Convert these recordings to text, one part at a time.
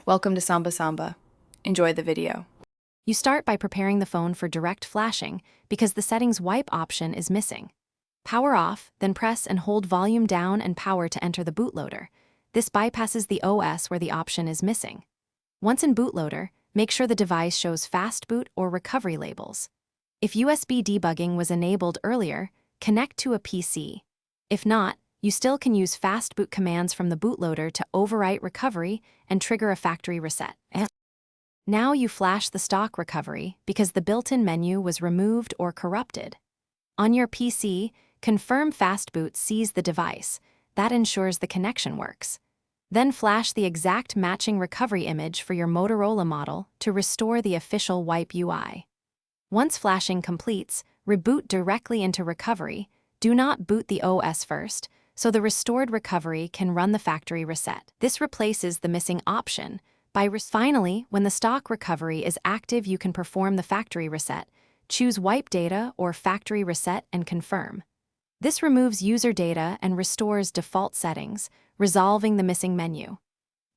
Welcome to Samba Samba. Enjoy the video. You start by preparing the phone for direct flashing because the settings wipe option is missing. Power off, then press and hold volume down and power to enter the bootloader. This bypasses the OS where the option is missing. Once in bootloader, make sure the device shows fast boot or recovery labels. If USB debugging was enabled earlier, connect to a PC. If not, you still can use fast boot commands from the bootloader to overwrite recovery and trigger a factory reset. Now you flash the stock recovery because the built-in menu was removed or corrupted. On your PC, confirm fast boot sees the device. That ensures the connection works. Then flash the exact matching recovery image for your Motorola model to restore the official wipe UI. Once flashing completes, reboot directly into recovery. Do not boot the OS first, so the restored recovery can run the factory reset. This replaces the missing option. Finally, when the stock recovery is active, you can perform the factory reset. Choose wipe data or factory reset and confirm. This removes user data and restores default settings, resolving the missing menu.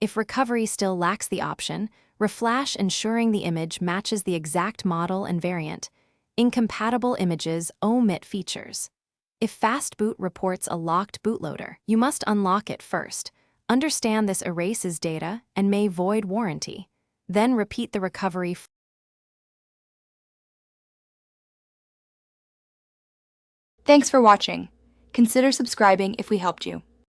If recovery still lacks the option, reflash ensuring the image matches the exact model and variant. Incompatible images omit features. If fast boot reports a locked bootloader, you must unlock it first. Understand this erases data and may void warranty. Then repeat the recovery. Thanks for watching. Consider subscribing if we helped you.